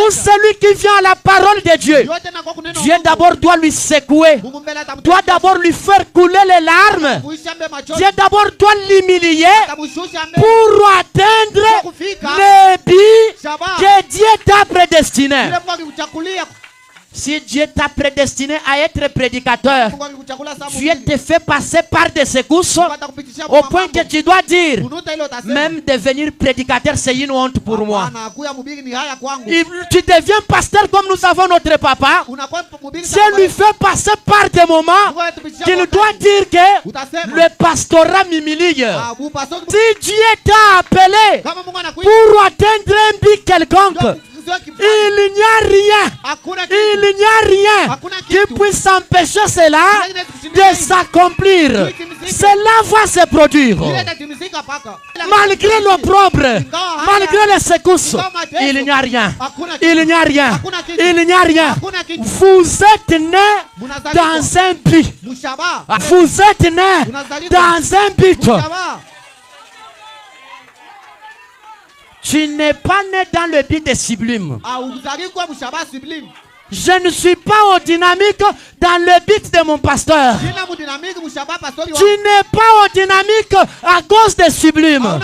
Tout celui qui vient à la parole de Dieu, Dieu d'abord doit lui secouer, doit d'abord lui faire couler les larmes. Dieu d'abord doit l'humilier pour atteindre le but que Dieu t'a prédestiné. Si Dieu t'a prédestiné à être prédicateur, Dieu te fait passer par des secousses au point que tu dois dire, même devenir prédicateur, c'est une honte pour moi. Tu deviens pasteur comme nous avons notre papa. Dieu lui fait passer par des moments qu'il doit dire que le pastorat m'humilie. Si Dieu t'a appelé pour atteindre un but quelconque, il n'y a rien qui puisse empêcher cela de s'accomplir. Cela va se produire. Malgré l'opprobre, malgré les secousses, il n'y a rien. Vous êtes né dans un but. Vous êtes né dans un but. Tu n'es pas né dans le but de sublime. Je ne suis pas au dynamique dans le but de mon pasteur. Tu n'es pas au dynamique à cause de sublime.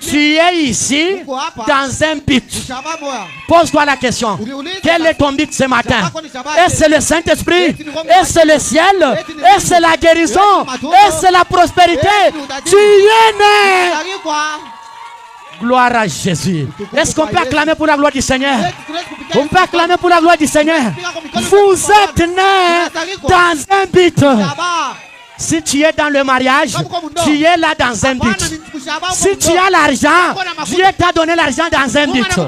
Tu es ici dans un but. Pose-toi la question. Quel est ton but ce matin? Est-ce le Saint-Esprit? Est-ce le ciel? Est-ce la guérison? Est-ce la prospérité? Tu es né. Gloire à Jésus. Est-ce qu'on peut acclamer pour la gloire du Seigneur? On peut acclamer pour la gloire du Seigneur. Vous êtes né dans un but. Si tu es dans le mariage, tu es là dans un but. Si tu as l'argent, Dieu t'a donné l'argent dans un but.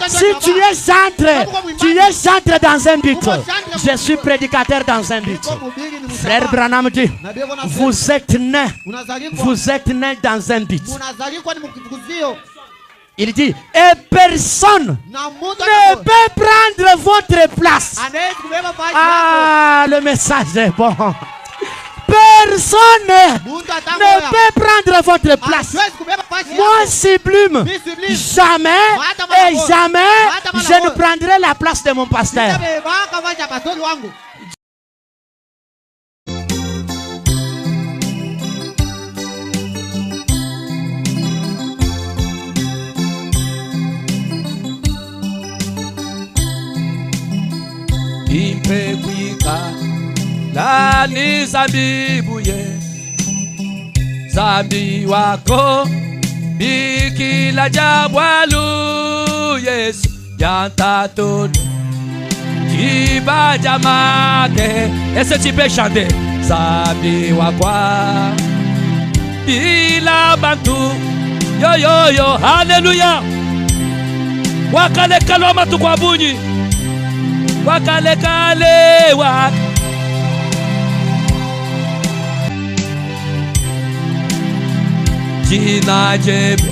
Si tu es chantre dans un but. Je suis prédicateur dans un but. Frère Branham dit, vous êtes né dans un but. Il dit, et personne ne peut prendre votre place. Ah, le message est bon. Personne ne peut prendre votre place. Moi, sublime, jamais et jamais je ne prendrai la place de mon pasteur. Impekuika la ni zambi buye zambi wako biki la jabwalu yes yantaton kiba jamake. Est-ce que tu peux chanter? Zambi wakwa ila bantu yo yo yo hallelujah wakale kaloma tukwabunyi wakale kale wak jina jebe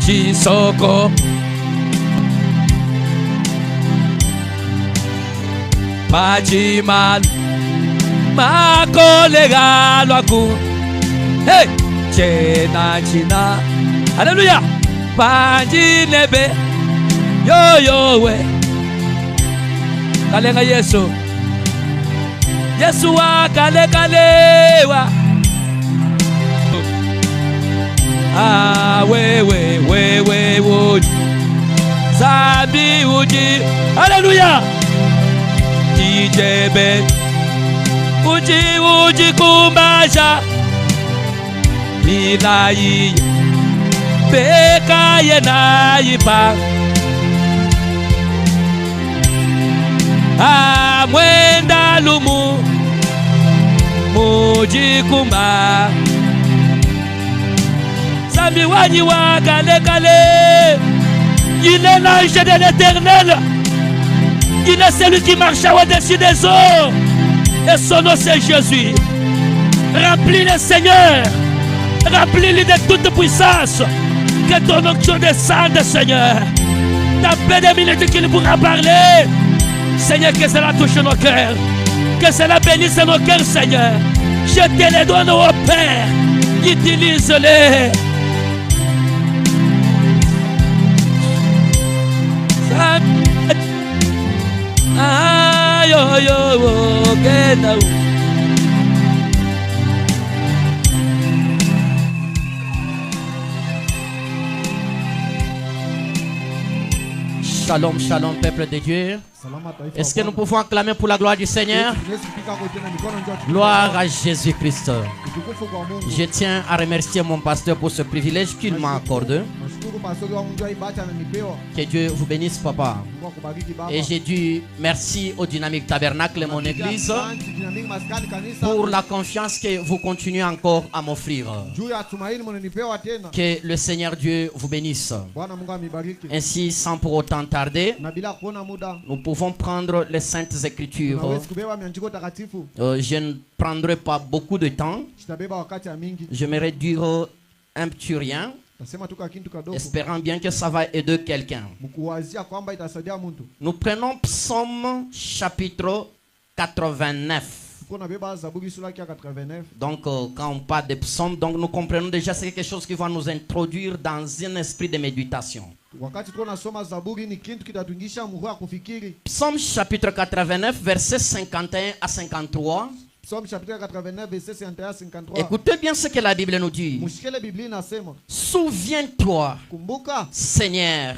chisoko majiman makolega lwaku hey chena china hallelujah Panji nebe yo yo we kalenga Yesu Yesu wa kale kale wa ah we wo sabi uji hallelujah dijebe uji kumbasha ilayi Beka yena yipa mwenda lumu mujikumba Sami wanyi wa kale kale. Il est l'ange de l'Éternel. Il est celui qui marche au-dessus des eaux. Et son nom c'est Jésus. Remplis-le Seigneur. Remplis-le de toute puissance. Que ton onction descende, Seigneur. Dans peu de minutes qu'il pourra parler. Seigneur, que cela touche nos cœurs. Que cela bénisse nos cœurs, Seigneur. Je te les donne au Père. Utilise-les. Aïe, aïe, aïe, Shalom, shalom, peuple de Dieu. Est-ce que nous pouvons acclamer pour la gloire du Seigneur? Gloire à Jésus-Christ. Je tiens à remercier mon pasteur pour ce privilège qu'il m'a accordé. Que Dieu vous bénisse, papa. Et j'ai dit merci au Dynamique Tabernacle, mon église, pour la confiance que vous continuez encore à m'offrir. Que le Seigneur Dieu vous bénisse. Ainsi, sans pour autant tarder, nous pouvons prendre les Saintes Écritures. Je ne prendrai pas beaucoup de temps. Je me réduire un petit rien, espérant bien que ça va aider quelqu'un. Nous prenons Psaume chapitre 89. Donc quand on parle de psaume, donc nous comprenons déjà c'est quelque chose qui va nous introduire dans un esprit de méditation. Psaume chapitre 89, versets 51 à 53. Psaume chapitre 89, verset 51 à 53. Écoutez bien ce que la Bible nous dit. Souviens-toi, Seigneur,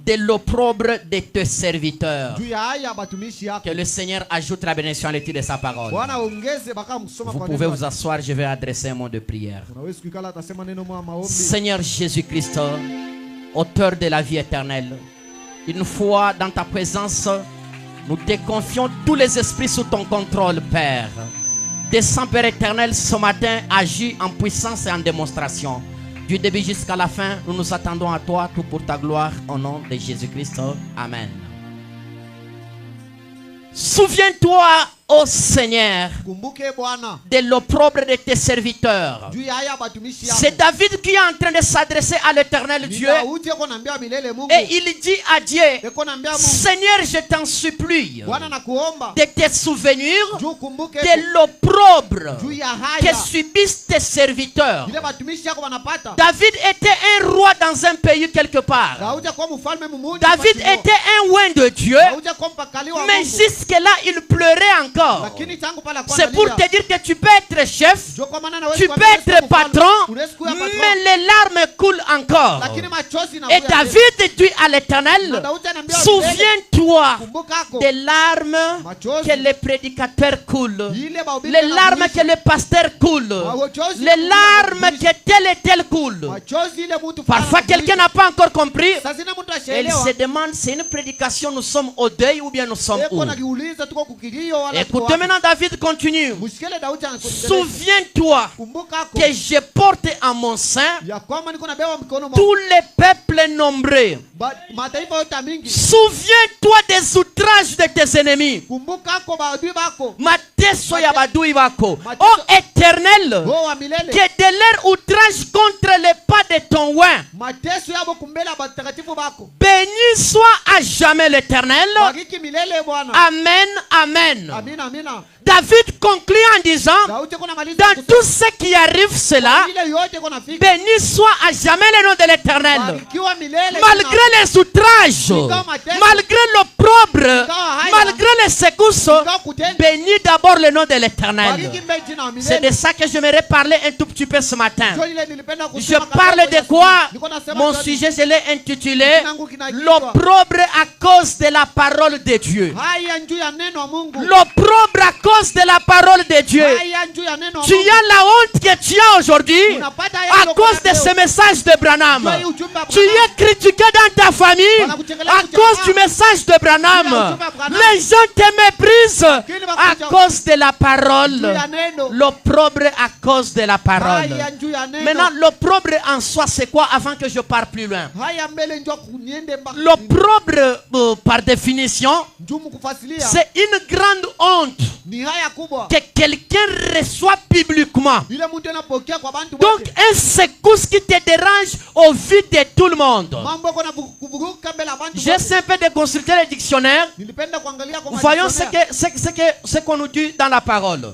de l'opprobre de tes serviteurs. Que le Seigneur ajoute la bénédiction à l'étude de sa parole. Vous pouvez vous asseoir, je vais adresser un mot de prière. Seigneur Jésus-Christ, auteur de la vie éternelle, une fois dans ta présence, nous te confions tous les esprits sous ton contrôle, Père. Descends, Père éternel, ce matin, agis en puissance et en démonstration. Du début jusqu'à la fin, nous nous attendons à toi, tout pour ta gloire, au nom de Jésus-Christ. Amen. Souviens-toi, ô Seigneur, de l'opprobre de tes serviteurs. C'est David qui est en train de s'adresser à l'Éternel Dieu. Et il dit à Dieu, Seigneur, je t'en supplie de te souvenir de l'opprobre que subissent tes serviteurs. David était un roi dans un pays quelque part. David était un oint de Dieu. Mais jusque-là, il pleurait encore. C'est pour te dire que tu peux être chef, tu peux être patron, mais les larmes coulent encore. Et David dit à l'Éternel, souviens-toi des larmes que les prédicateurs coulent, les larmes que les pasteurs coulent, les larmes que tel et tel coule. Parfois quelqu'un n'a pas encore compris et il se demande, c'est une prédication, nous sommes au deuil ou bien nous sommes où? Écoutez maintenant, David continue. Souviens-toi que je porte en mon sein tous les peuples nombreux. Souviens-toi des outrages de tes ennemis. Oh Éternel, que de leur outrage contre les pas de ton oint. Béni soit à jamais l'Éternel. Amen, amen. David conclut en disant, dans tout ce qui arrive cela, béni soit à jamais le nom de l'Éternel. Malgré les outrages, malgré l'opprobre, malgré les secousses, bénis d'abord le nom de l'Éternel. C'est de ça que j'aimerais parler un tout petit peu ce matin. Je parle de quoi? Mon sujet, je l'ai intitulé l'opprobre à cause de la parole de Dieu. L'opprobre à cause de la parole de Dieu. Tu as la honte que tu as aujourd'hui à cause de ce message de Branham. Tu es critiqué dans ta famille à cause du message de Branham. Les gens te méprisent à cause de la parole. L'opprobre à cause de la parole. Maintenant, l'opprobre en soi, c'est quoi avant que je parte plus loin? L'opprobre, par définition, c'est une grande honte que quelqu'un reçoit publiquement. Donc, un secousse qui te dérange au vu de tout le monde. J'essaie un peu de consulter les dictionnaires. Voyons ce qu'on nous dit dans la parole.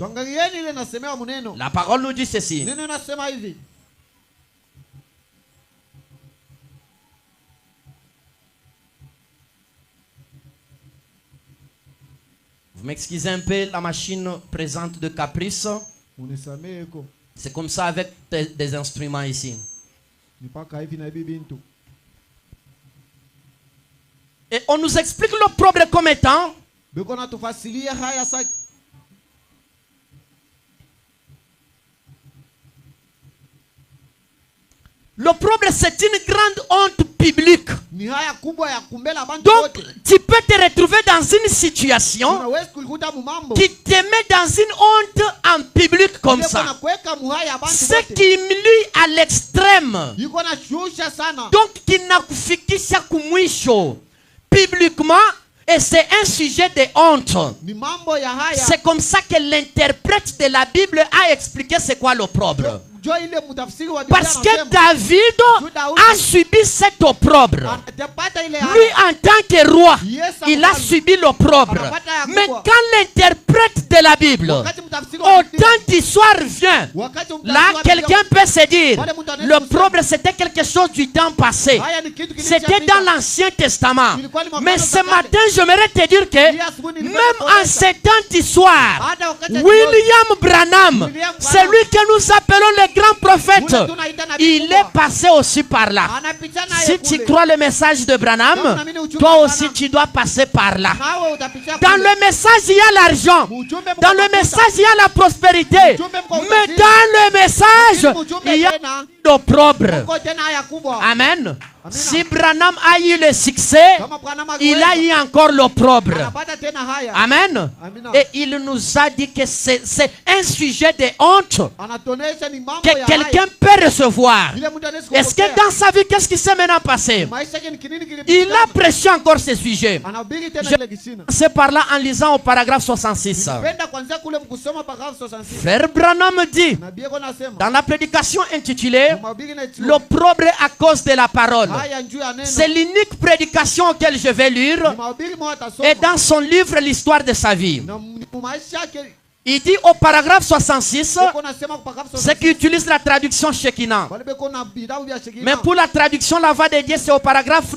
La parole nous dit ceci. Vous m'excusez un peu, la machine présente de caprice. Unisameko. C'est comme ça avec des instruments ici. Nipaka hivi na bibintu. Et on nous explique l'opprobre comme étant Bekona tufasilia haya sa l'opprobre, c'est une grande honte publique. ni haya kubwa ya kumbela bantu Donc, wote. tu peux te retrouver dans une situation Unaweza kulikuta mumambo. qui te met dans une honte en public comme Yuko na ça. kuweka muhaya bantu Ce wote. qui mlie à l'extrême. Yuko na shusha sana. Donc, kinakufikisha kumwisho publiquement, et c'est un sujet de honte. Ni mambo ya haya. C'est comme ça que l'interprète de la Bible a expliqué c'est quoi l'opprobre. Jo ile mutafsiri wa Biblia Parce que anasema, David a subi cet opprobre. atapata ile Lui, haya. en tant que roi, Yes, il a mfalme. subi l'opprobre. Anapata ya Mais kubwa. quand l'interprète de la Bible, Wakati mtafsiri wa au Biblia, temps d'histoire vient, wakati mtafsiri là, wa quelqu'un Biblia, peut se dire, Wale mtu anaweza l'opprobre c'était quelque chose du temps passé. haya ni kitu C'était kilichopita. dans l'Ancien Testament. Ilikuwa ni Mais mapano ce za kale. matin, j'aimerais te dire que Ili asubuhi même nilikuwa en nakueleza. ces temps d'histoire, Hata wakati wa William Branham, William Branham, celui que nous appelons le grand prophète, Ule tunaita nabii il mkubwa. est passé aussi par là. Anapita naye Si tu kule. crois le message de Branham, Kama unaamini ujumbe toi wa aussi Branham, tu dois passer par là. nawe utapitia Dans kule. le message, il y a l'argent. Ujumbe Dans mko le mafuta. message, il y a la prospérité. Ujumbe mko Mais utajiri. dans le message, Lakini ujumbe il y a tena, l'opprobre. mko tena haya kubwa. Amen. Amina. Si Branham a eu le succès, Kama Branham il a akiweza, eu encore l'opprobre. anapata tena haya. Amen. Amina. Et il nous a dit que c'est un sujet de honte Anatuonesha ni mambo que ya quelqu'un haya. peut recevoir. Ile mtu anaweza Est-ce que kupokea. dans sa vie, qu'est-ce qui s'est maintenant passé? Maisha yake ni kinini Il a kilipitikana. prêché encore ce sujet. Anahubiri tena Je- ile kisina. C'est par là en lisant au paragraphe 66. Penda kwanza kule mkusoma paragraph 66. Frère Branham dit, Nabii yako nasema, dans la prédication intitulée mahubiri na itiwa, l'opprobre à cause de la parole. haya njuu ya neno. C'est l'unique prédication auquel je vais lire. Ni mahubiri moja atasoma. Et dans son livre, l'histoire de sa vie. Na mu maisha yake Il dit au paragraphe 66, beko nasema kwa paragraph ceux 66. qui utilisent la traduction Shekinah. Wale beko na vitabu vya Shekina. Mais pour la traduction, la voix de Dieu, c'est au paragraphe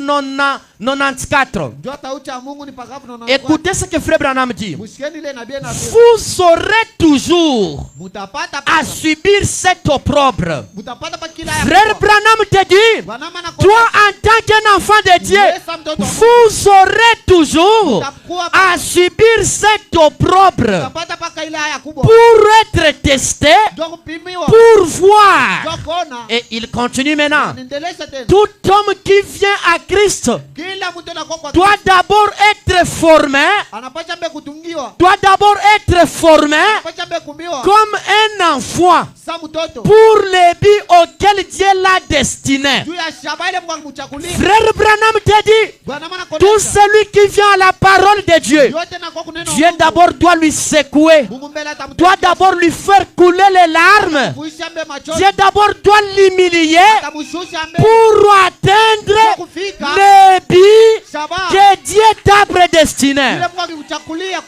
94. Njoo sauti ya Mungu ni paragraph na Écoutez ce que Frère Branham dit. Mushikeni ile nabii na Vous aurez toujours mutapata à subir cet opprobre. mutapata pa kila ya Frère kubwa. Branham te dit, Banama na toi en tant qu'un enfant de Dieu, Yesa mtoto wa Mungu. vous aurez toujours Utakuwa pa- à subir cet opprobre utapata paka ile haya kubwa. pour être testé, Ndio kupimiwa. pour voir. Ndio kuona. Et il continue maintenant. Niendelesha tena. Tout homme qui vient à Christ Kila mtu anakuwa kwa doit d'abord être formé, anapasha mbe kutungiwa. doit d'abord être formé Anapasha mbe kumbiwa. comme un enfant Sa mtoto. pour les buts auxquels Dieu l'a destiné. Juu ya shamba ile Mungu alimchagulia. Frère Branham te dit, Bwana maana tout kuonesha. celui qui vient à la parole de Dieu, Yote na kwa kuneno. Dieu d'abord doit lui secouer, Mungu mbele atamtoa. doit d'abord lui faire couler les larmes, Kuisha mbe machozi. Dieu d'abord doit l'humilier Atamshusha mbe. pour atteindre Kwa kufika. les buts Shaba. que Dieu t'a prédestiné. Ile Mungu alimchagulia.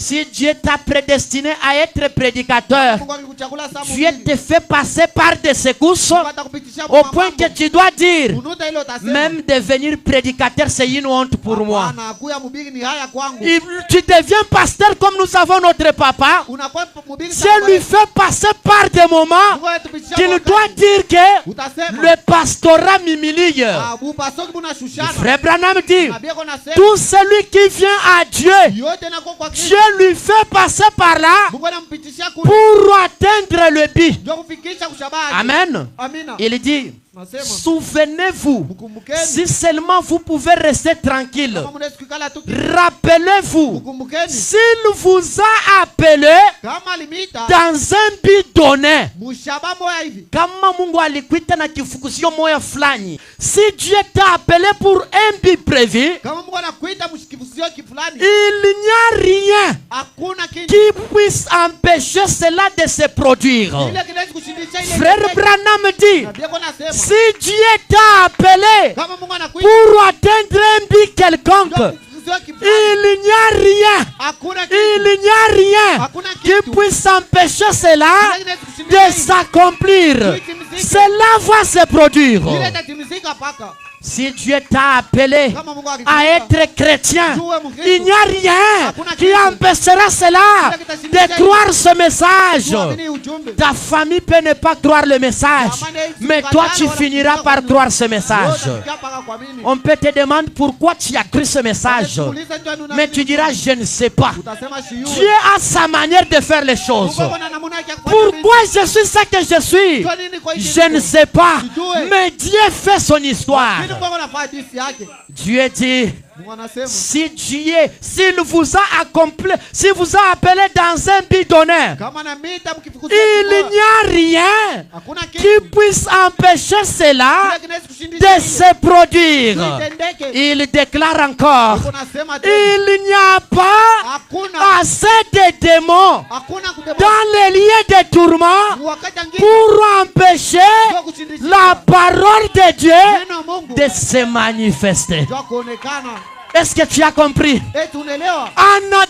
Si Dieu t'a prédestiné à être prédicateur, Mungu alikuchagula sa Dieu mhubiri. te fait passer par des secousses Atakupitisha au kwa point mambo. que tu dois dire, Unuta ile utasema. même devenir prédicateur, c'est une honte pour moi. Hapana, kuya mhubiri ni haya kwangu. Tu deviens pasteur comme nous savons notre papa. Unakuwa mhubiri Dieu lui fait passer par des moments Mungu atupitisha qu'il kwa doit wakati. dire que Utasema. le pastorat m'humilie. Abu pasoki buna shushana. Frère Branham dit, Nabii yako nasema. tout celui qui vient à Dieu, Yote na kwa Kristo. Dieu lui fait passer par là Mungu anampitisha kule. pour atteindre le but. Ndio kufikisha kushabaji. Amen. Amina. Il dit, Nasema. souvenez-vous, Mkumbukeni. si seulement vous pouvez rester tranquille, Kama mnaweza kukala tu. rappelez-vous, Mkumbukeni. s'il vous a appelé Kama alimita. dans un but donné, Mushaba moya hivi. kama Mungu alikuita na kifukuzio moya fulani, si Dieu t'a appelé pour un but prévu, Kama Mungu anakuita mshikivusio kifulani. il n'y a rien Hakuna kitu. qui puisse empêcher cela de se produire. Ile kinaweza kushindisha ile. Frère Branham dit, Nabii yako nasema. si Dieu t'a appelé Kama Mungu anakuita. pour atteindre un but quelconque, Ndio kifukuzio kifulani. il n'y a rien, Hakuna kitu. il n'y a rien Hakuna qui kitu. puisse empêcher cela Ile kinaweza kushindisha de hivi. s'accomplir. Cela va se produire. Ile itatimizika paka. Si Dieu t'a appelé Kama Mungu à akikuita, être chrétien, Uwe Mkristo. il n'y a rien Hakuna qui kitu empêchera cela de croire ce message. Tuamini ujumbe. Ta famille peut ne pas croire le message, mais toi tu finiras par croire ce message. Yote tukia mpaka kuamini. On peut te demander pourquoi tu as cru ce message, Tuulize tu anu mais tu diras je ne sais pas. utasema shiyuwe. Dieu a sa manière de faire les choses. Mungu ana namna yake ya kufanya vitu. Pourquoi je suis ce que je suis? Kwa nini kwa hivi Je ne vitu? sais pas, Sijui. mais Dieu fait son histoire. Lakini Mungu anafanya hadithi yake. Dieu dit, Mungu anasema si Dieu, s'il vous a accompli, s'il vous a appelé dans un but donné, kama na mita mkifukuzia il kibwa, n'y a rien hakuna qui kitu puisse empêcher cela kile kinaweza kushindisha de se produire. itendeke. Il déclare encore, Mungu anasema tena, il n'y a pas hakuna assez de démons hakuna kudemo dans les lieux de tourment wakati ngine pour empêcher ndio kushindisha la parole de Dieu neno Mungu de se manifester. ndio kuonekana. Est-ce que tu as compris? Tunaelewa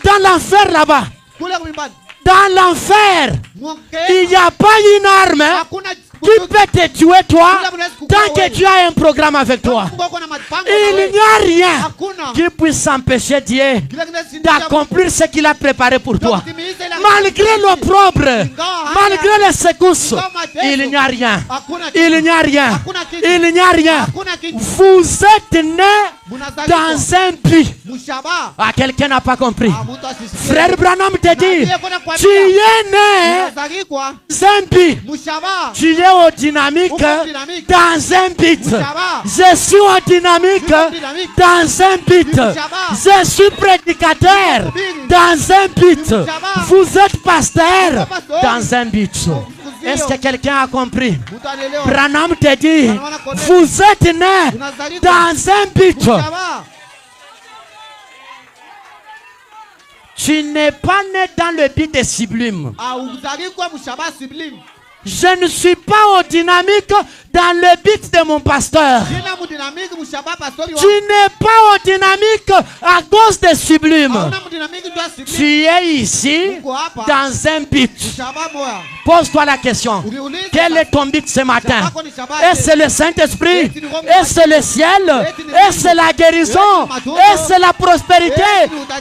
Dans l'enfer là-bas, kule kuimbani dans l'enfer, il n'y a pas une arme hakuna qui peut te tuer toi tant que tu as un programme avec toi. Il n'y a rien qui puisse empêcher Dieu d'accomplir ce qu'il a préparé pour toi. Malgré l'opprobre, malgré les secousses, il n'y a rien. Il n'y a rien. Il n'y a rien. Vous êtes né dans un but. Ah, quelqu'un n'a pas compris. Frère Branham te dit, tu es né dans un but. Tu es au dynamique dans un but. Je suis au dynamique dans un but. Je suis prédicateur dans un but. Vous êtes pasteur dans un but. Est-ce que quelqu'un a compris? Branham te dit, vous êtes né dans un but. Tu n'es pas né dans le but de sublime. Je ne suis pas au dynamique dans le but de mon pasteur. Tu n'es pas au dynamique à cause de sublime. Tu es ici dans un but. Pose-toi la question. Quel est ton but ce matin? Est-ce le Saint-Esprit? Est-ce le ciel? Est-ce la guérison? Est-ce la prospérité?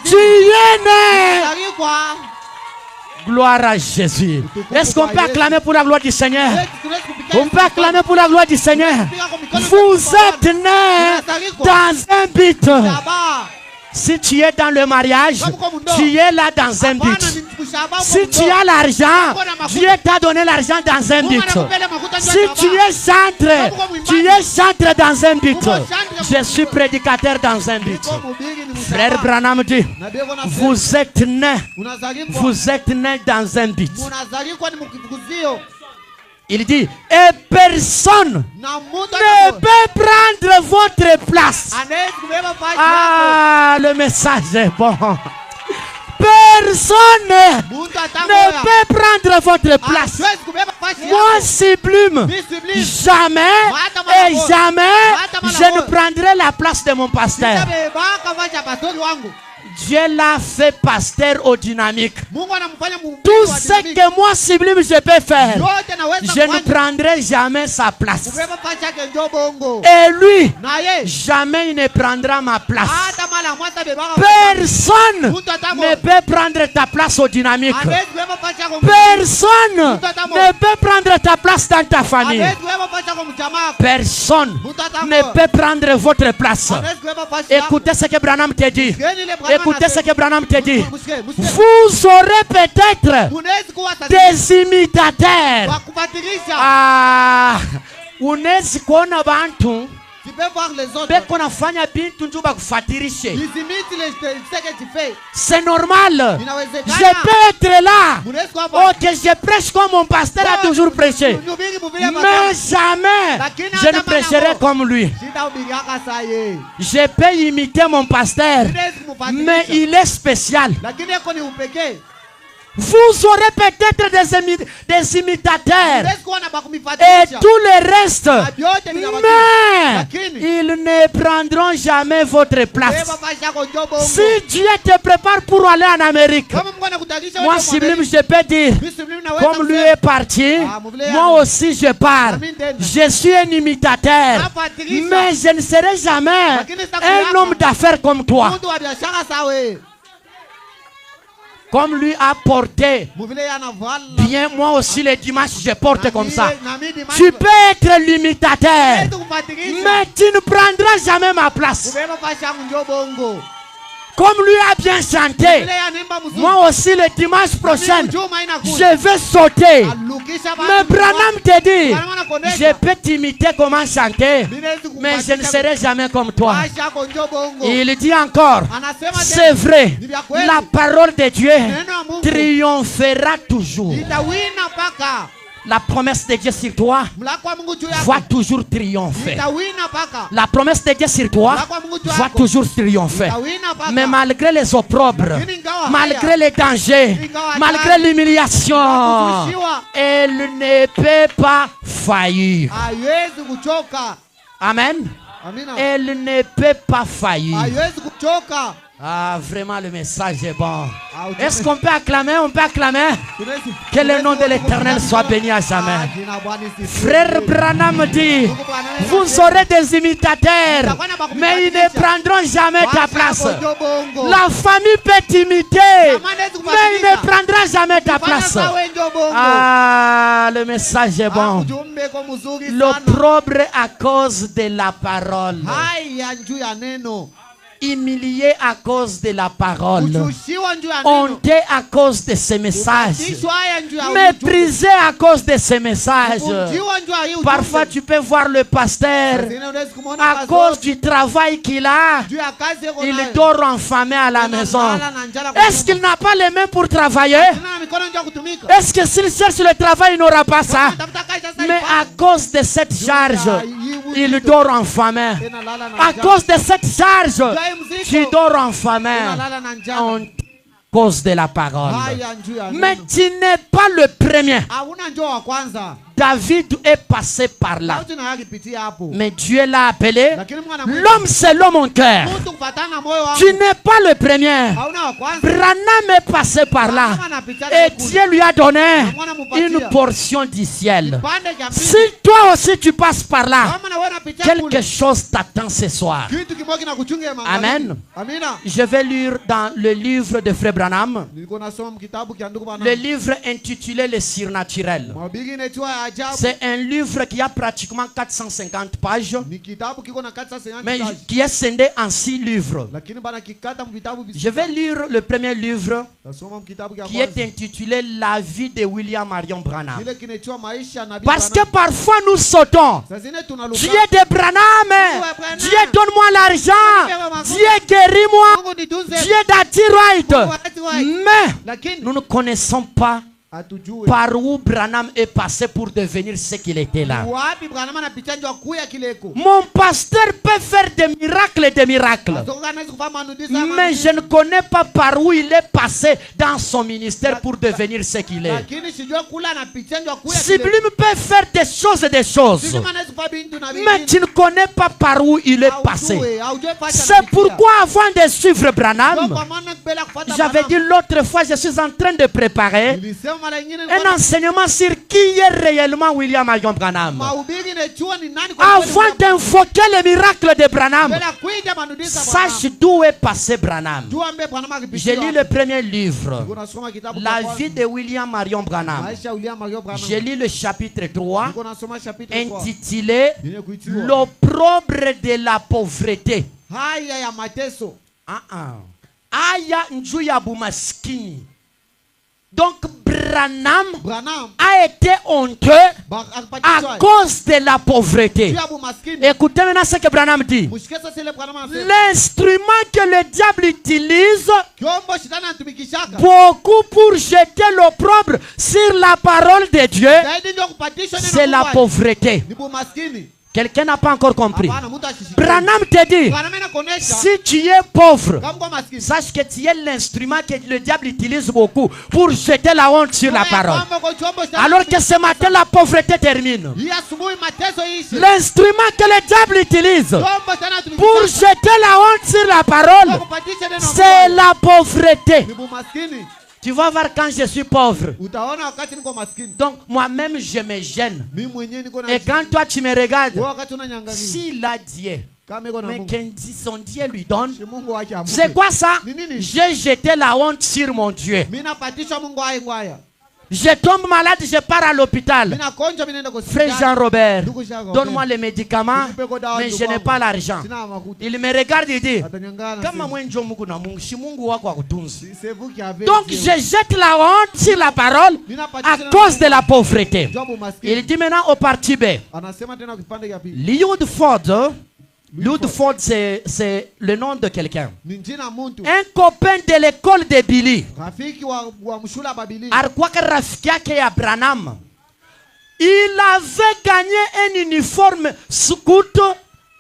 Tu es né. Gloire à Jésus. Est-ce qu'on peut acclamer pour la gloire du Seigneur? On peut acclamer pour la gloire du Seigneur. Vous êtes né dans un but. Si tu es dans le mariage, tu es là dans un but. Si tu as l'argent, Dieu t'a donné l'argent dans un but. Si tu es chantre dans un but. Je suis prédicateur dans un but. Frère Branham dit, vous êtes né dans un but. Il dit, et personne ne peut prendre votre place. Ah, le message est bon. Personne ne peut prendre votre place. Moi, sublime, jamais et jamais je ne prendrai la place de mon pasteur. Dieu l'a fait pasteur au dynamique. Tout ce que moi, sublime, je peux faire, je ne prendrai jamais sa place. Et lui, jamais il ne prendra ma place. Personne ne peut prendre ta place au dynamique. Personne ne peut prendre ta place dans ta famille. Personne ne peut prendre votre place. Écoutez ce que Branham te dit. Écoutez ce que Branham te dit. Vous aurez peut-être des imitateurs. Ah, unaweza kuona bantu beko nafanya bintu ndio bakufatirishe. C'est normal. Je peux être là. Ok, je prêche comme mon pasteur a toujours prêché. Mais jamais je ne prêcherai comme lui. Je peux imiter mon pasteur, mais il est spécial. Vous aurez peut-être des imitateurs Huwezi kuwa na et bakumifuatilisha. tout le reste, Na vyote vinabaki. mais Lakini ils ne prendront jamais votre place. wewe maisha yako njoo bongo. Si Dieu te prépare pour aller en Amérique, Kama Mungu anakutayarisha moi wewe Sublime, je peux dire, comme lui est parti, moi aussi je pars. Je suis un imitateur, mais je ne serai jamais un homme d'affaires comme toi. mtu wa biashara sawa. Comme lui a porté Mvile anavala. bien, moi aussi les dimanches je porte comme ça. Na mimi dimanche. Tu peux être l'imitateur, Wewe kufuatilisha. mais tu ne prendras jamais ma place. Wewe maisha yako njoo bongo. Comme lui a bien chanté, Mvile anaimba mzuri. moi aussi le dimanche prochain, Juma inakuja. je vais sauter. Alukisha Mais batu. Branham te dit, Branham anakuonesha. je peux t'imiter comment chanter, Ninaweza mais je ne kukupatia serai jamais comme toi. maisha yako njoo bongo. Il dit encore, Anasema c'est vrai, Ni vya kweli. la parole de Dieu Neno la Mungu. triomphera toujours. Itawina paka. La promesse de Dieu sur toi Mlako wa Mungu juu yako. va toujours triompher. Itawina paka. La promesse de Dieu sur toi Mlako wa Mungu juu va yako. toujours triompher. Itawina paka. Mais malgré les opprobres, Lakini ingawa malgré haya, les dangers, ingawa malgré hatari, l'humiliation, kuzushiwa, elle ne peut pas faillir. haiwezi kuchoka. Amen. Amina. Elle ne peut pas faillir. Haiwezi kuchoka. Ah, vraiment, le message est bon. Ah, Est-ce qu'on peut acclamer? On peut acclamer? Tunaweza- Que le nom de tunaweza l'Éternel kukupatia- soit béni à jamais. Ah, jina Bwana lisifiwe. Frère Branham dit, vous aurez des imitateurs, mais ils ne prendront jamais ta Maisha place. yako njoo bongo. La famille peut t'imiter, mais il ne prendra jamais ta Fanya place. sawa njoo bongo. Ah, le message est Ah, bon. ujumbe uko mzuri sana. L'opprobre à cause de la parole. Haya juu ya neno. Humilié à cause de la parole. Kushushiwa juu ya neno. Honté à cause de ces messages. Kupandishwa haya juu ya ujumbe. Méprisé à cause de ces messages. Kupunjiwa juu ya hii ujumbe. Parfois tu peux voir le pasteur, Zingine unaweza kumuona à pastor, cause du travail qu'il a, juu ya kazi yako il nayo. dort enfamé à la maison. Analala na njala kwa Est-ce qu'il n'a pas les mains pour travailler? Sina mikono njoo kutumika. Est-ce que s'il cherche le travail, il n'aura pas ça? Tafuta kazi sasa Mais ifanye. à cause de cette charge, il dort enfamé. Tena lala na À njala. cause de cette charge, Juu ya hii mzigo, tu dors enfamé. tena lala na njala. En cause de la parole. Haya juu ya Mais neno. tu n'es pas le premier. Hauna njoo wa kwanza. David est passé par là. Sauti na yakipitia hapo. Mais Dieu l'a appelé Lakini Mungu anamwita l'homme selon mon cœur. mtu kufuatana na moyo wangu. Tu n'es pas le premier. Hauna wa kwanza. Branham est passé par là. Branham anapita Et kule. Dieu lui a donné Mwana mupatia. une portion du ciel. Kipande cha mbili. Si toi aussi tu passes par là, Kama na wewe unapitia quelque kule. chose t'attend ce soir. Kitu kimoja kinakuchunga magharibi. Amen. Amina. Je vais lire dans le livre de Frère Branham, Nilikuwa nasoma kitabu cha ndugu bwana. le livre intitulé Le surnaturel. Mahubiri inaitwa ya ajabu. C'est un livre qui a pratiquement 450 pages, Ni kitabu kiko na kata sasa mais qui est scindé en 6 livres. lakini bana kikata vitabu visita. Je vais lire le premier livre Nasoma kitabu cha qui est kwanza. intitulé La vie de William Marion Branham. Kile kinaitwa maisha ya nabii. Parce que parfois nous sautons. sasa zingine tunaluka. Dieu de Branham, Branham. Dieu donne-moi l'argent, Dieu guéris-moi, Mungu nitunze. Dieu d'Atirite. Mungu atiwai. Mais Lakini nous ne connaissons pas hatujui. par où Branham est passé pour devenir ce qu'il était là. Wapi Branham anapitia njoo kuya kileko. Mon pasteur peut faire des miracles et des miracles. Atoka anaweza kufanya manudiza Mais je ne connais pas par où il est passé dans son ministère pour devenir ce qu'il est. lakini sijua kula anapitia njoo kuya Sublime peut faire des choses et des choses. Sijuma anaweza kufanya bintu na Mais tu ne connais pas par où il est passé. C'est pourquoi avant de suivre Branham, j'avais dit l'autre fois, je suis en train de préparer un enseignement sur qui est réellement William Marion Branham. Avant d'invoquer le miracle de Branham, sache d'où est passé Branham. J'ai lu le premier livre, La vie de William Marion Branham. J'ai lu le chapitre 3, intitulé L'opprobre de la pauvreté. Aya njuya bumaskini. Donc Branham a été honteux à cause de la pauvreté. Écoutez maintenant ce que Branham dit. L'instrument que le diable utilise beaucoup pour jeter l'opprobre sur la parole de Dieu, c'est la pauvreté. Quelqu'un n'a pas encore compris. Hapana, mtu asishike. Branham te dit, Branham anakuonesha si tu es pauvre, kama kwa maskini. sache que tu es l'instrument que le diable utilise beaucoup pour jeter la honte sur la parole. Kwamba kwa chombo cha Alors que ce matin, la pauvreté termine. hii asubuhi mateso ishi. L'instrument que le diable utilise Chombo sana pour jeter la honte sur la parole, kupatisha neno c'est la pauvreté. ni maskini. Tu vas voir quand je suis pauvre. Utaona wakati niko maskini. Donc moi-même, je me gêne. Mimi mwenyewe niko na Et quand toi, tu me regardes, wewe wakati unanyangalia. s'il a Dieu, Kama iko na mais Mungu. son Dieu lui donne, Si Mungu wake amupe. c'est quoi ça? Ni nini? J'ai jeté la honte sur mon Dieu. Mimi napatisha Mungu aye kwaya. Je tombe malade, je pars à l'hôpital. Mimi nakonja mimi naenda Frère hospitali. Jean-Robert, Ndugu Jean-Robert. donne-moi les médicaments, mais je n'ai pas l'argent. Sina makuta. Il me regarde et dit, Atanyangana. kama mwenjo Mungu na Mungu, si Mungu wako akutunzi. C'est vous qui avez. Donc je jette la honte sur la parole à cause de la pauvreté. Jobu maskini. Il dit maintenant au parti B. Anasema tena kipande cha pili. Lyud Ford, c'est le nom de quelqu'un. Ni jina mtu. Un copain de l'école de Billy. Rafiki wa mshula Babili. Alikuwa rafiki yake ya Branham. Il avait gagné un uniforme scout.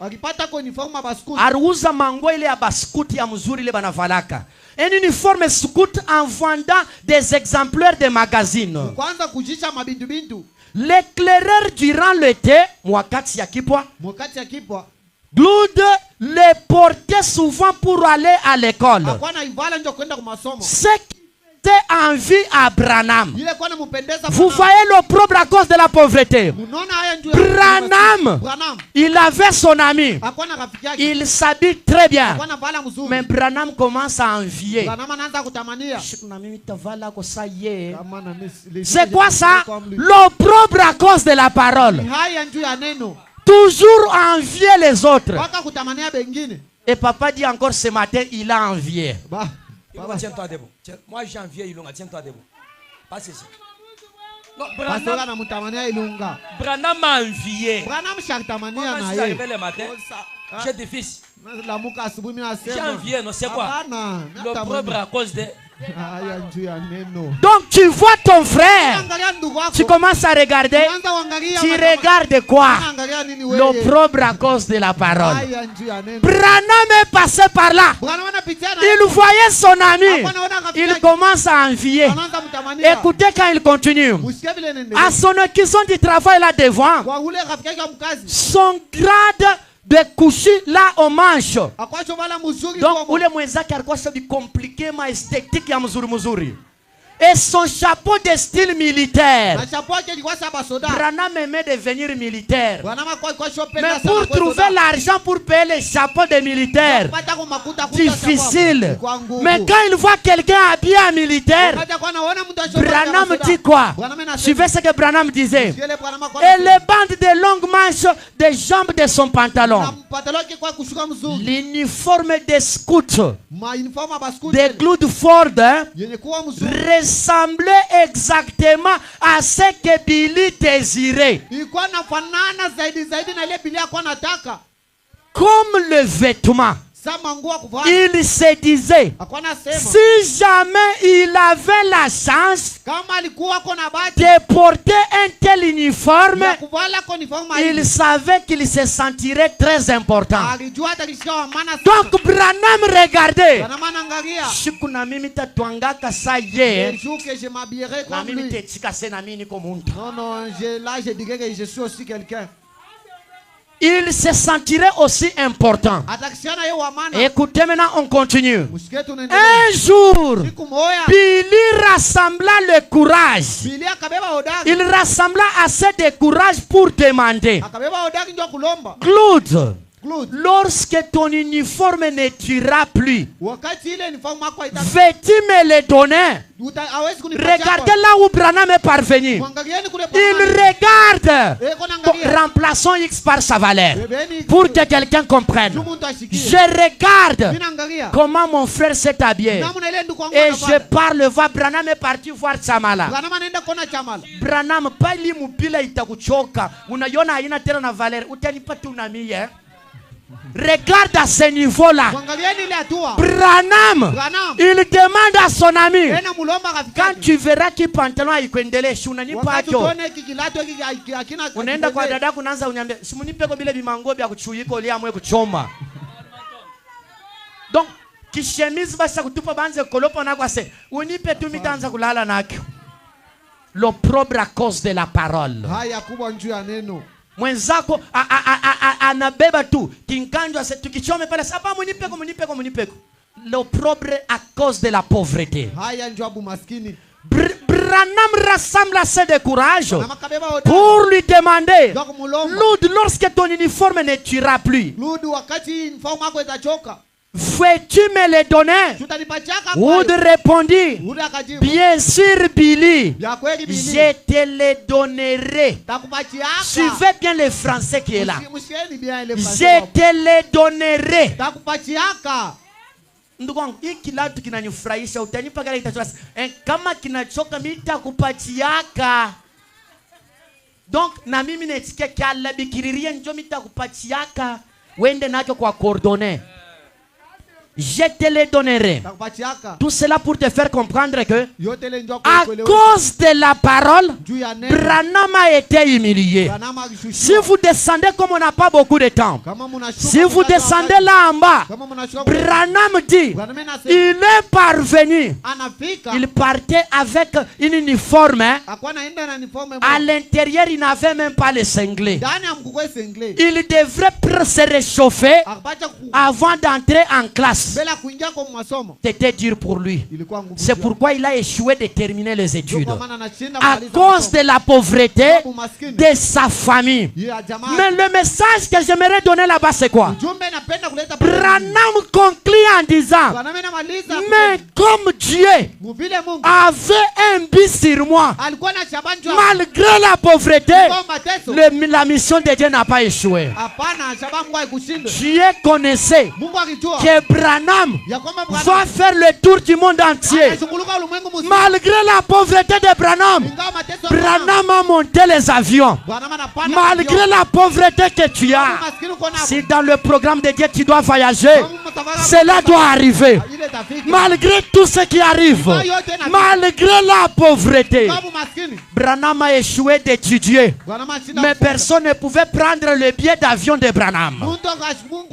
Akipata kwa uniforme ya baskuti. Aruza mango ile ya baskuti ya mzuri ile banavalaka. Un uniforme scout en vendant des exemplaires de magazines. Kwanza kujisha mabindu bindu. L'éclaireur durant l'été, wakati ya kipwa, Mwakati akipwa. Gloud les portait souvent pour aller à l'école. Akwana ivala ndio kwenda kwa masomo. Ce qui était envie à Branham. Ile kwa mpendeza. Vous voyez l'opprobre à cause de la pauvreté. Unaona haya ndio. Branham, il avait son ami. Akwana rafiki yake. Il s'habille très bien. Akwana vala mzuri. Mais Branham commence à envier. Branham anaanza kutamania. C'est quoi ça? L'opprobre à cause de la parole. Haya ndio ya neno. Toujours envier les autres. Waka kutamania bengine. Et papa dit encore ce matin, il a envié. Ba. Tiens-toi debout. Moi j'ai envié Ilunga, tiens-toi debout. Pas ici. Non, Pastora na mtamania Ilunga. Branham a envié. Branham shakitamania Quand na je suis yeye. arrivé le matin, j'ai des fils. Lamuka asubuhi mimi nasema. J'ai envié, non c'est quoi? Hapana. L'opprobre à cause de... Haya ndio ya neno. Donc tu vois ton frère. Angalia ndugu wako. Tu commences à regarder. Anza uangalia. Tu regardes quoi? Angalia nini wewe? L'opprobre à cause de la parole. Haya ndio ya neno. Branham est passé par là. Branham anapita na. Il voyait son ami. Il commence à envier. Anaanza mtamania. Écoutez quand il continue. Usikie vile nene. À son occasion du travail là devant, Kwa ule rafiki yake mkazi. son grade de coucher là au manche. Akwacho vala mzuri. Donc ule mwenzake alikuwa sabi compliqué ma esthétique ya mzuri. Et son chapeau de style militaire. Na chapeau yake ilikuwa saba soda. Branham aimait devenir militaire. Branham kwa chope. Mais pour trouver l'argent pour payer les chapeaux de militaire, difficile. Mais quand il voit quelqu'un habillé en militaire, Branham dit quoi? Suivez ce que Branham disait. Et les bandes de longues manches des jambes de son pantalon. L'uniforme des scouts de Glood Ford ressemblait exactement à ce que Billy désirait. Comme le vêtement. Il se disait, si jamais il avait la chance de porter un tel uniforme, il savait qu'il se sentirait très important. Donc Branham regardait. Là, je dirais que je suis aussi quelqu'un. Il se sentirait aussi important. Écoutez maintenant, on continue. Un jour, Billy rassembla le courage. Il rassembla assez de courage pour demander. Claude, lorsque ton uniforme ne tuera plus, veux-tu me le donner? Regardez là où Branham est parvenu. Il regarde. Remplaçons X par sa valeur. Pour que quelqu'un comprenne. Je regarde comment mon frère s'est habillé. Et je parle, voir Branham est parti voir Chamala. Branham, pali mupila itakuchoka. Unayona haina tena na valeur. Utanipa tu nami, Regarde à ce niveau-là. Kuangalieni ile hatua. Branham, Branham. il demande à son ami, Ena mulomba rafiki quand yake. tu verras qu'il pantalon haikuendelesha unanipa Wakati acho. uone hiki kilato hiki hakina. Unaenda kwa dada kunaanza unyambia, simunipeko bile bimango bya kuchuyika ulia mwe kuchoma. Donc kishemise basa kutupa banze kolopo na kwa se, unipe tu mitanza kulala nakyo. L'opprobre à cause de la parole. Haya kubwa njuu ya neno. Mwenzako anabeba tu kinkanjwa se tukichome pale sapa munipeko. L'opprobre à cause de la pauvreté. Haya njuu abu maskini. Branham rassemble assez de courage pour lui demander, Lud, lorsque ton uniforme ne tuera plus, Ludu wakati uniforme yako itachoka. veux-tu me le donner? Tutanipachaka Wood répondit, Ludu akajibu. bien sûr Billy, Ya kweli Billy. je te le donnerai. Takupachiaka. Suivez bien le français qui est là. Msikieni bien ile Je Fransa. te le donnerai. Takupachiaka. Ndugu wangu, hii kilatu kinanifurahisha, utanipa gari itachoka. Kama kinachoka mimi nitakupatiaka. Donc na mimi netikia kala bikiriria njoo mimi nitakupatiaka. Wende nacho kwa coordonnées. Je te le donnerai. Takupachiaka. Tout cela pour te faire comprendre que Yote ile njoo à kuelewa. cause de la parole, Juu ya neno. Branham a été humilié. Branham alishushwa. Si vous descendez comme on n'a pas beaucoup de temps, Kama mnashuka. si vous descendez là en bas, Kama mnashuka. Branham dit, Branham anasema il est parvenu. anafika. Il partait avec une uniforme. Hein. Akwa naenda na uniforme. À l'intérieur, il n'avait même pas les cinglés. Ndani ya mkukwe sengle. Il devrait se réchauffer Akapacha ku. avant d'entrer en classe. Bela kuingia kwa masomo. C'était dur pour lui. Ilikuwa ngumu. C'est pourquoi il a échoué de terminer les études. Kwa maana anashinda À kumaliza cause masomo. de la pauvreté Sababu maskini. de sa famille. Ya jamaa. Mais le message que j'aimerais donner là-bas, c'est quoi? Ujumbe napenda kuleta Branham conclut en disant, Branham anamaliza. mais comme Dieu Mvile Mungu. avait un but sur moi, Alikuwa na shabanjwa. malgré la pauvreté, Kwa mateso. la mission de Dieu n'a pas échoué. Hapana, shabangu haikushinda. Dieu connaissait Mungu akijua. que Branham Ya kwamba va Branham. faire le tour du monde entier. Anazunguluka ulimwengu mzima. Malgré la pauvreté de Branham, Ingawa mateso ya Branham. Branham a monté les avions. Branham anapanda. Malgré avion. la pauvreté que tu as, Maskini uko nako. si dans le programme de Dieu tu dois voyager, Kama mtafanya- cela doit arriver. Ile tafiki. Malgré tout ce qui arrive, malgré la pauvreté, Sababu maskini. Branham a échoué d'étudier. Branham ashinda Mais kufunga. personne ne pouvait prendre le billet d'avion de Branham. Mtu ashukuru.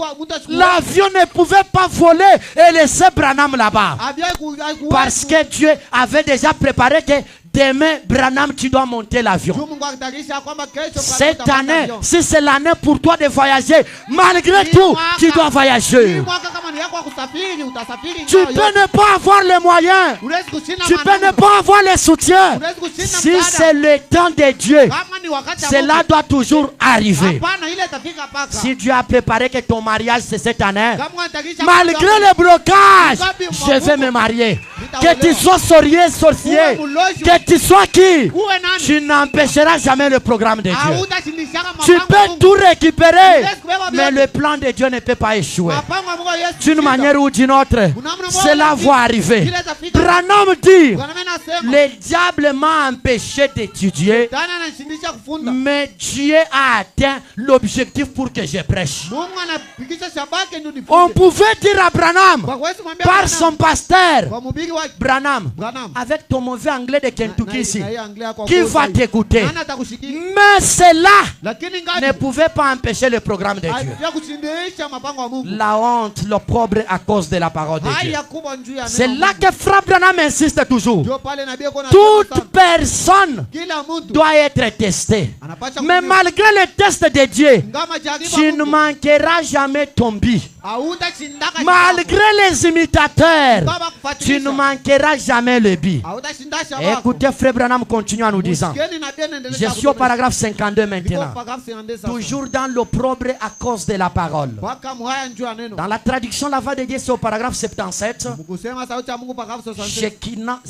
L'avion ne pouvait pas voler et laisser Branham là-bas. Avion haiku- Parce que Dieu avait déjà préparé que demain, Branham, tu dois monter l'avion. Juu Mungu akitayarisha kwamba kesho Branham Cette utapanda année, avion. si c'est l'année pour toi de voyager, malgré Hii tout, mwaka- tu dois hii voyager. mwaka kama ni yako ya kusafiri, utasafiri Tu nayo peux yote. ne pas avoir les moyens. Huwezi kushinda Tu peux maneno. ne pas avoir les soutiens. Huwezi kushinda Si msaada. c'est le temps de Dieu, Kama ni wakati wa cela Mungu. doit toujours arriver. Hapana, ile itafika paka. Si Dieu a préparé que ton mariage c'est cette année, Kama unatayarisha malgré mambo les blocages, Ngapi je vais me marier. Que tu Nitaolewa. sois sorcier, Uwe mlozi. que tu sois qui, Uwe nani? tu n'empêcheras jamais le programme de Dieu. Hautashindishana Tu mapango ya peux Mungu. tout récupérer, Yes, kubeba mais vyote. le plan de Dieu ne peut pas échouer. Mapango ya Mungu haiwezi D'une kushinda. manière ou d'une autre, Unamna cela moja, va arriver. kile itafika. Branham dit, Branham anasema, le diable m'a empêché d'étudier, Shetani ananishindisha kufunda. mais Dieu a atteint l'objectif pour que je prêche. Mungu anapikisha shabake ndio On nifunde. pouvait dire à Branham, Kwa kuwezi mwambia par Branham, son pasteur, kwa mhubiri wa Branham, Branham. avec ton mauvais anglais de Kentucky ici, Na hii Anglia kwa qui kosa va hii. t'écouter? Nani atakushikia? Mais cela Lakini ne ngani? pouvait pas empêcher le programme de Dieu. Haikuja kushindisha mapango ya Mungu. La honte, l'opprobre à cause de la parole de Dieu. Haya kubwa njuu ya C'est neno là Mungu. que Frère Branham insiste toujours. Ndio pale nabii yuko anasema Toute sana. personne Kila mtu doit être testée. anapaswa Mais kujua. malgré les tests de Dieu, Ngama jaribu tu ne Mungu. manqueras jamais ton but. Hautashindaka Malgré les imitateurs, Baba tu kufuatilisha. ne manqueras jamais le but. Hautashinda shabako. Écoutez, Frère Branham continue en nous disant, Msikieni nabii anaendelea je suis au paragraphe 52 Niko maintenant, paragraphe 52 sasa. toujours dans l'opprobre à cause de la parole. Mpaka muhaya njuu ya neno. Dans la traduction, la voix de Dieu, c'est au paragraphe 77. Mkusema sauti ya Mungu paragraphe 67. Shekinah,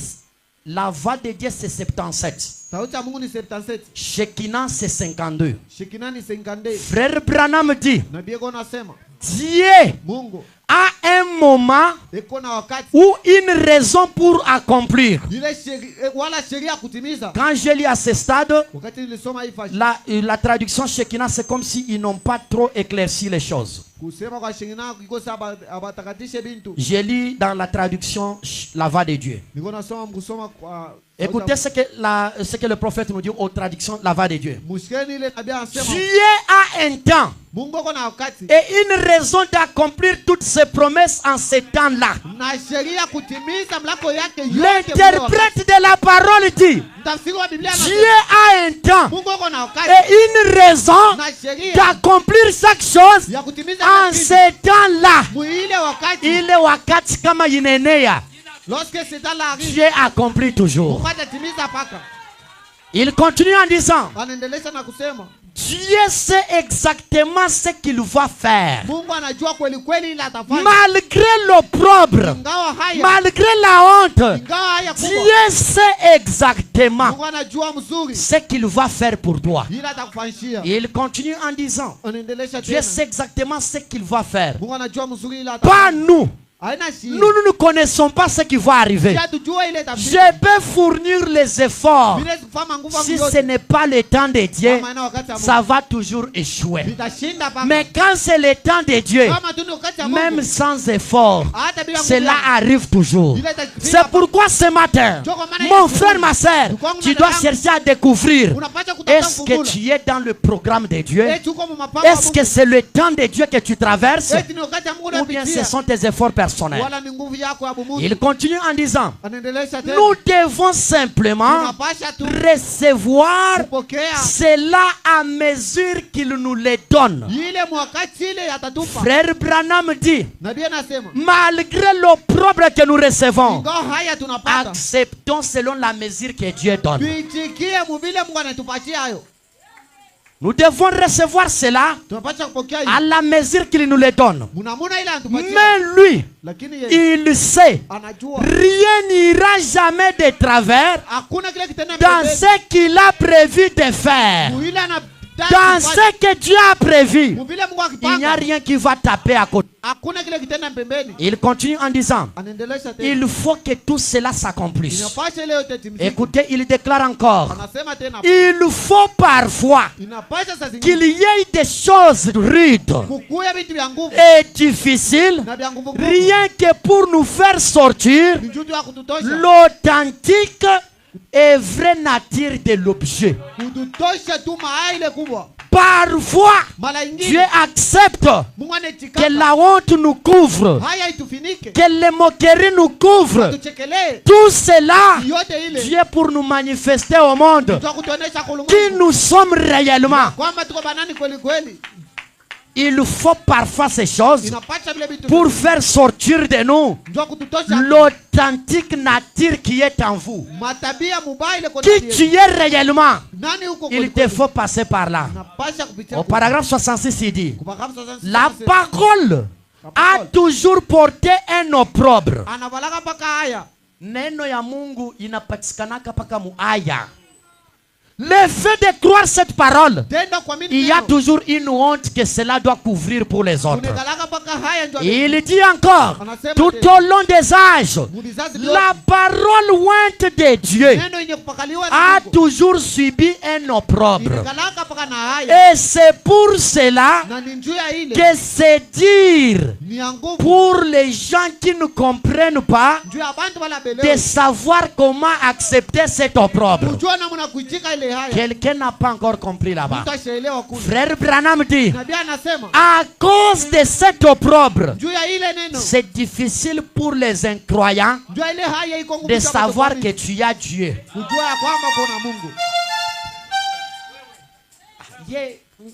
la voix de Dieu, c'est 77. Sauti ya Mungu ni 77. Shekinah, c'est 52. Shekina ni 52. Frère Branham dit, Nabii yuko anasema Dieu Mungu a a un moment eko na wakati ou une raison pour accomplir. wala sheria kutimiza. Quand je lis à ce stade, Wakati nilisoma hii fashi la traduction Shekinah, c'est comme s'ils n'ont pas trop éclairci les choses. kusema kwa Shekinah kikosa abatakatishe bintu. Je lis dans la traduction La Voix de Dieu. Niko nasoma mkusoma kwa Écoutez ce que le prophète nous dit aux traductions La Voix de Dieu. muskeni ile nabii anasema Dieu a un temps Mungu ako na wakati et une raison d'accomplir toutes ses promesses en ce temps-là. na sheria kutimiza mlango yake yote. L'interprète de la parole dit, Mtafsiri wa Biblia Dieu anasema a un temps Mungu ako na wakati et une raison na sheria d'accomplir chaque chose ya kutimiza en kitu. ce temps-là. Muile wakati Ile wakati kama inenea, lorsque c'est dans la rue Dieu accomplit toujours. Mungu atatimiza paka. Il continue en disant, Anaendelea na kusema Dieu sait exactement ce qu'il va faire. Mungu anajua kweli kweli ile atafanya. Malgré l'opprobre, Ingawa haya malgré la honte, ingawa haya kubwa Dieu sait exactement Mungu anajua mzuri ce qu'il va faire pour toi. ile atakufanyia. Et il continue en disant, Anaendelea Dieu tena sait exactement ce qu'il va faire. Mungu anajua mzuri ile Pas atafanya. nous. Haina shida. Nous ne connaissons pas ce qui va arriver. Tujua ile itafika. Je peux fournir les efforts. Bila kufanya nguvu Si yote. ce n'est pas le temps de Dieu, Kama ina wakati wa Mungu. ça va toujours échouer. Vitashinda paka. Mais quand c'est le temps de Dieu, Kama tu ni wakati wa Mungu. même sans effort, Hata bila nguvu cela yako. arrive toujours. Ile itafika C'est paka. pourquoi ce matin, mon frère, ma soeur, tu dois chercher à découvrir, Unapaswa kutafuta est-ce que kufungula. tu es dans le programme de Dieu? Eh, tuko mu mapango ya Est-ce Mungu. que c'est le temps de Dieu que tu traverses? Eti ni wakati wa Mungu Ou bien ce unapitia. sont tes efforts personnels? Wala ni nguvu yako ya bumutu. Il continue en disant, Anaendelea tena. nous devons simplement Tunapasha tu recevoir kupokea cela à mesure qu'il nous le donne. ile mwakati ile atatupa. Frère Branham dit, Nabii anasema malgré l'opprobre que nous recevons, ingawa haya tunapata acceptons selon la mesure que Dieu donne. tuitikie mu vile Mungu anatupatia hayo. Nous devons recevoir cela Tunapasha kupokea à hiyo. la mesure qu'il nous le donne. Munamuna ile anatupatia. Mais lui, Lakini yeye il sait, anajua rien n'ira jamais de travers hakuna kile kitendo dans ce qu'il a prévu de faire. ile ana Dans ce que Dieu a prévu, mu vile Mungu il n'y a akipanga. rien qui va taper à côté. Hakuna kile kitendo pembeni. Il continue en disant, Anaendelea tena. il faut que tout cela s'accomplisse. Inapasha ile yote timizike. Écoutez, il déclare encore, Anasema tena il faut parfois inapasha saa qu'il zingine y ait des choses rudes kukuya vitu vya nguvu et difficiles, na vya nguvu nguvu. rien que pour nous faire sortir Ni juu ya kututosha. l'authentique et vraie nature de l'objet. Kututosha tu maa ile kubwa. Parfois, Mara Dieu ingine accepte Mungu que anatikaka. la honte nous couvre, Haya itufinike. que les moqueries nous couvrent. Tuchekelee. Tout cela, Yote ile. Dieu pour nous manifester au monde Tuwa kutuonesha qui kulungu. nous sommes réellement. Kwamba tuko banani kweli kweli. Il faut parfois ces choses Inapasha vile vitu. pour faire sortir de nous Tuwa kututosha. l'authentique nature qui est en vous. Matabia mubaya ile Qui kona. tu es réellement, Nani huko il kweli te kweli. faut passer par là. Inapasha kupitia. Au paragraphe 66, il dit, Kupakamu sasa. la parole a toujours porté un opprobre. Anavalaka paka haya. Neno ya Mungu inapatikanaka paka muaya. Le fait de croire cette parole, Tenda kwa mimi. il y a toujours une honte que cela doit couvrir pour les autres. Unegalaka paka haya ndio. Il dit encore, tout au long des âges, la parole ointe de Dieu Neno yenye kupakaliwa na a Mungu. toujours subi un opprobre. Inegalaka paka na haya. Et c'est pour cela Na ni njuu ya ile. que c'est dire Ni ya nguvu. pour les gens qui ne comprennent pas Njuu ya bantu wala de belewa. savoir comment accepter cet opprobre. Kujua namna kuitika ile haya. Quelqu'un n'a pas encore compris là-bas. Mtu ashaelewa kule. Frère Branham dit, Nabii anasema à cause de cet opprobre, njuu ya ile neno. c'est difficile pour les incroyants Njuu ya ile haya iko nguvu. de sana savoir kwa que mimi. tu as Dieu. Kujua ya kwamba kuna Mungu.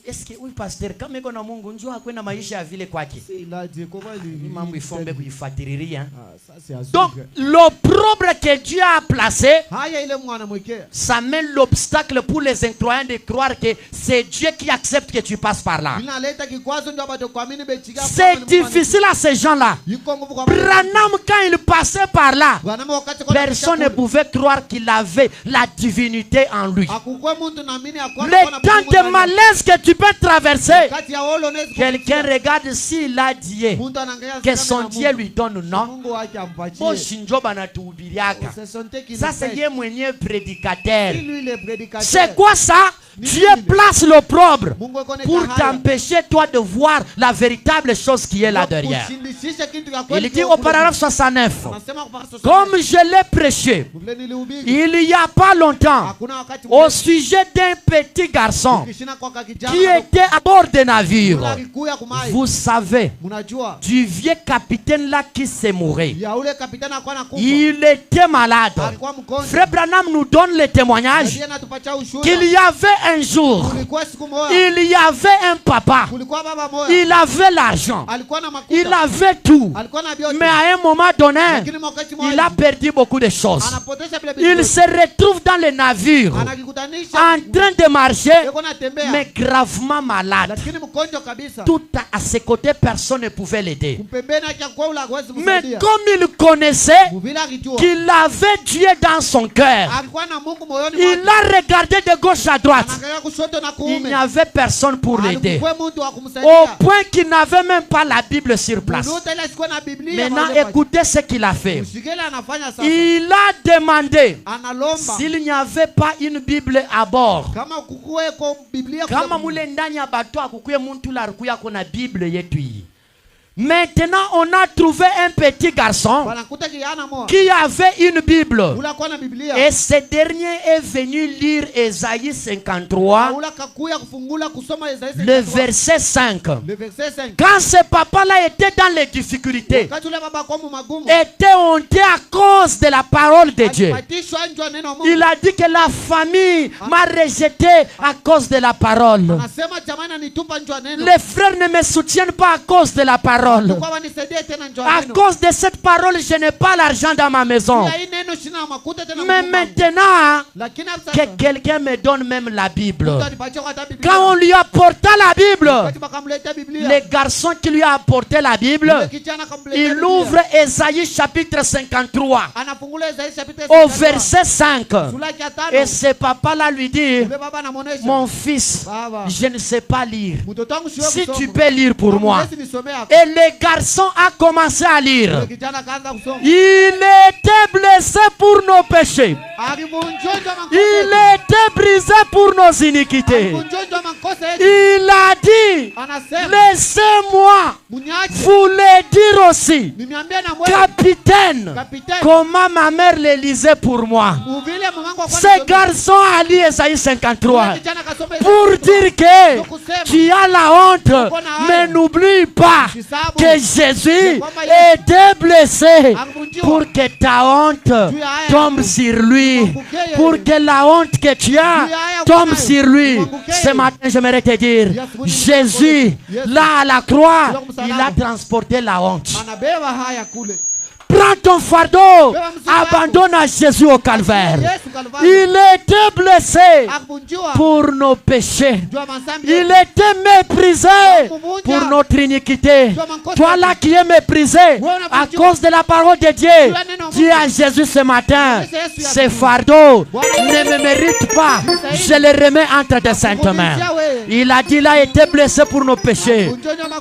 Est-ce que oui pasteur, kama iko na Mungu njoo hakwenda maisha ya vile kwake. Ilaje kwa kweli. Ni mambo ifombe kuifuatilia. Sasa ya Donc l'opprobre que Dieu a placé, haya ile mwana mwekea. ça met l'obstacle pour les incroyants de croire que c'est Dieu qui accepte que tu passes par là. Inaleta kikwazo ndio bato kuamini bechiga. C'est difficile à ces gens-là. Iko nguvu kwa Branham, quand il passait par là, Wanama wakati kwa personne ne pouvait croire qu'il avait la divinité en lui. Akukwe mtu naamini ya kwamba Le kuna temps Mungu de ndani. malaise que tu peux traverser, Kati ya olo unaweza quelqu'un regarde s'il a Dieu, Mungu anaangalia que sana son na Dieu Mungu. lui donne, non? Mungu wake ampatie. Boshi njo banatuhubiriaka. Usisonte kile Ça c'est pesa. yeye mwenyewe prédicateur. Lui, il est prédicateur. C'est quoi ça? Dieu place l'opprobre Mungu iko na pour kahaya. t'empêcher toi de voir la véritable chose qui est là derrière. Kushindishisha kitu ya kweli Il dit kwa au paragraphe 69, Anasema kwa paragraphe comme je l'ai prêché Vile nilihubiri. il y a pas longtemps Hakuna wakati au mrefu. sujet d'un petit garçon Ukishina kwa kakijana qui était à bord de navire. alikuya kumai. Vous savez, Mnajua du vieux capitaine là qui s'est mouru. ya ule kapitani alikuwa anakufa. Il était malade. Alikuwa mgonjwa. Frère Branham nous donne le témoignage Ndiye anatupatia ushuhuda. qu'il y avait un jour, Kulikuwa siku moja. il y avait un papa, Kulikuwa baba moja. il avait l'argent, Alikuwa na makuta. il avait tout. Alikuwa na vyote. Mais à un moment donné, Lakini wakati mmoja il a perdu beaucoup de choses. anapoteza vile vitu. Il se retrouve dans le navire, Anakikutanisha. en train de marcher, Yuko anatembea. mais gravement malade. Lakini mgonjwa kabisa. Tout à ses côtés, personne ne pouvait l'aider. Kumpembeni yake kwa ule hawezi Mais kumsaidia. comme il connaissait Vile alijua. qu'il avait Dieu dans son cœur, Alikuwa na Mungu moyoni il a regardé de gauche à droite. Anaangalia kushoto na Il kuume. n'y avait personne pour l'aider. Alikuwa mtu wa Au kumsaidia. point qu'il n'avait même pas la Bible sur place. Mtu ile sikuwa na Biblia. Maintenant, mahali pake. écoutez ce qu'il a fait. Ushikele anafanya sasa. Il a demandé Analomba. s'il n'y avait pas une Bible à bord. Kama kukuweko Biblia Kama mule ndani ya bato akukuye muntu la rukuya kona Bible yetu hii. Maintenant, on a trouvé un petit garçon wanakuta kijana moja. qui avait une Bible. Ula kwa na Biblia. Et ce dernier est venu lire Ésaïe 53, Ula kakuya kufungula kusoma Isaia le verset 5. Le verset 5. Quand ce papa-là était dans les difficultés, Wakati ule baba kwa magumu. était honté à cause de la parole de Dieu. Alipatishwa nje neno Mungu. Il a dit que la famille m'a rejeté à cause de la parole. Anasema jamani anitupa nje neno. Les frères ne me soutiennent pas à cause de la parole. Kwa wanisaidie tena nje À neno. cause de cette parole, je n'ai pas l'argent dans ma maison. Ya hii neno shina makuta tena. Mais Mungu. maintenant, Lakini sasa que quelqu'un me donne même la Bible. tutanipatia kwa Biblia. Quand on lui apporta la Bible, Wakati bakamletea Biblia. le garçon qui lui a apporté la Bible, Yule kijana akamletea il Biblia. ouvre Ésaïe chapitre 53 Anafungula Isaia chapitre au 53. verset 5. Sura ya 5. Et ce papa-là lui dit, Yule baba anamuonesha. mon fils, Baba. je ne sais pas lire. Mtoto wangu siwe Si kusoma. tu peux lire pour moi. Hamwezi nisomea hapo. Et le garçon a commencé à lire. Yule kijana akaanza kusoma. Il était blessé pour nos péchés. Alivunjwa makosa. Il était brisé pour nos iniquités. Alivunjwa makosa yetu. Il a dit, Anasema laissez-moi munyache. vous le dire aussi. Nimeambia na mwewe. Capitaine, Capitaine. comment ma mère le lisait pour moi. Uvile mamangu akwa Ce garçon a lu Ésaïe 53 kijana kasoma pour dire que tu as la honte, mais n'oublie pas que Jésus était blessé pour que ta honte tombe sur lui, pour que la honte que tu as tombe sur lui. Ce matin, j'aimerais te dire, Jésus, là à la croix, il a transporté la honte. anabeba haya kule. Prends ton fardeau, abandonne à Jésus au calvaire. Il était blessé Akuvunjiwa. pour nos péchés. Jua masambi. Il était méprisé pour notre iniquité. Toi là qui es méprisé à cause de la parole de Dieu, dis à Jésus ce matin, ce fardeau ne me mérite pas. Je le remets entre tes saintes mains. Il a dit, il a été blessé pour nos péchés,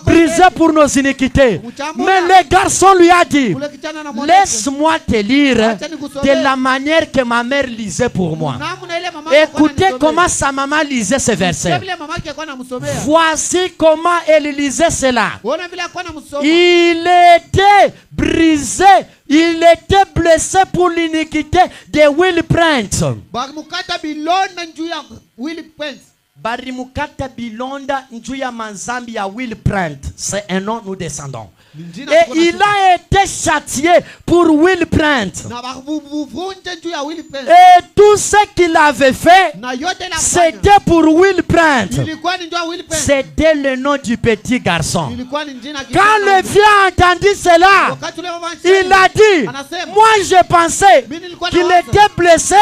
brisé pour nos iniquités. Mais le garçon lui a dit, Ule kijana anamuonesha. laisse-moi te lire de la manière que ma mère lisait pour moi. Namna ile mamake alikuwa Écoutez ananisomea. comment sa maman lisait ce verset. Vile mamake alikuwa anamsomea. Voici comment elle lisait cela. Unaona vile alikuwa anamsoma. Il était brisé, il était blessé pour l'iniquité de Will Prince. Bakamukata bilonda juu ya Willy Pence. Barimukata bilonda njuu ya manzambi ya Will Prince. C'est un nom nous descendons. Et il a été châtié pour Will Prince. Na bakuvunja juu ya Willy Pence. Et tout ce qu'il avait fait, Na yote la c'était pour Will Prince. ilikuwa ni juu ya Willy Pence. C'était le nom du petit garçon. Ilikuwa ni jina Quand le vieux a entendu cela, wakati ule mama il a dit, anasema moi je pensais mimi nilikuwa qu'il nawaza était blessé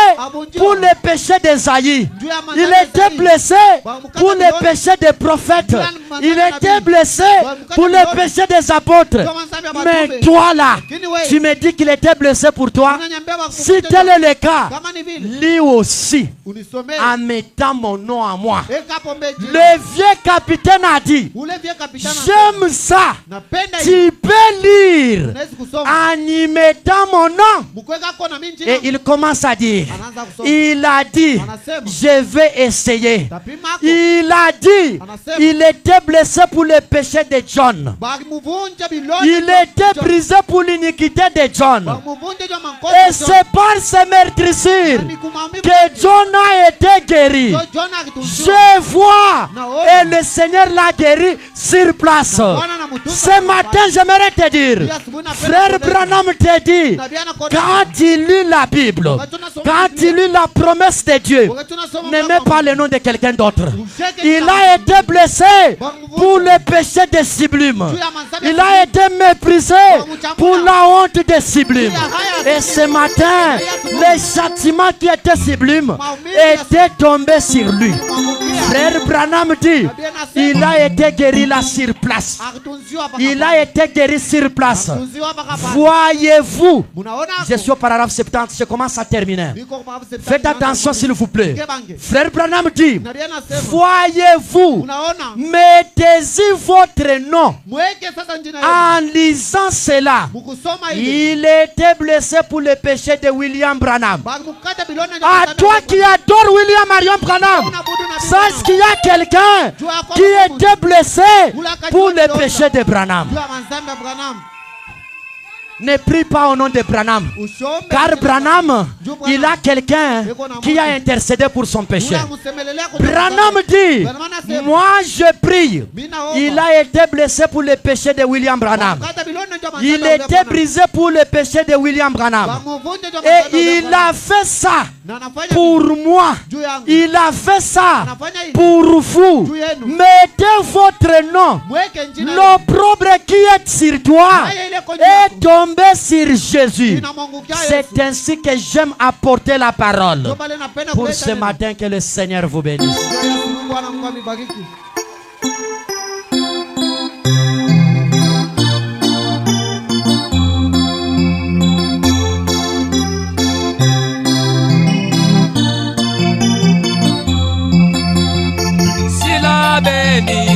pour les péchés d'Esaïe. juu ya Il madhambi ya était Isaia. blessé pour les péchés des prophètes. Il était blessé pour les péchés des apôtres. apôtres. Mais toi là, tu me dis qu'il était blessé pour toi. Si tel est le cas, lui aussi, en mettant mon nom à moi. Le vieux capitaine a dit, j'aime ça. Tu peux lire en y mettant mon nom. Et il commence à dire, il a dit, je vais essayer. Il a dit, il était blessé pour le péché de John. Il était brisé pour l'iniquité de John. Et c'est par ces meurtrissures que John a été guéri. Je vois et le Seigneur l'a guéri sur place. Ce matin, j'aimerais te dire, frère Branham te dit, quand il lit la Bible, quand il lit la promesse de Dieu, ne mets pas le nom de quelqu'un d'autre. Il a été blessé pour le péché des sublimes. Il a été méprisé pour la honte des sublimes. Et ce matin, les châtiments qui étaient sublimes étaient tombés sur lui. Frère Branham dit, il a été guéri là sur place. Il a été guéri sur place. Voyez-vous, je suis au paragraphe 70, je commence à terminer. Faites attention s'il vous plaît. Frère Branham dit, voyez-vous, mettez-y votre nom. En lisant cela, il était blessé pour le péché de William Branham. À toi qui adore William Marion Branham, sache qu'il y a quelqu'un qui était blessé pour le péché de Branham. Ne prie pas au nom de Branham. Car Branham, il a quelqu'un qui a intercédé pour son péché. Branham dit, moi je prie. Il a été blessé pour le péché de William Branham. Il était brisé pour le péché de William Branham. Et il a fait ça pour moi. Il a fait ça pour vous. Mettez votre nom. L'opprobre qui est sur toi est tombé sur Jésus. C'est ainsi que j'aime apporter la parole. Pour ce matin, que le Seigneur vous bénisse. S'il a béni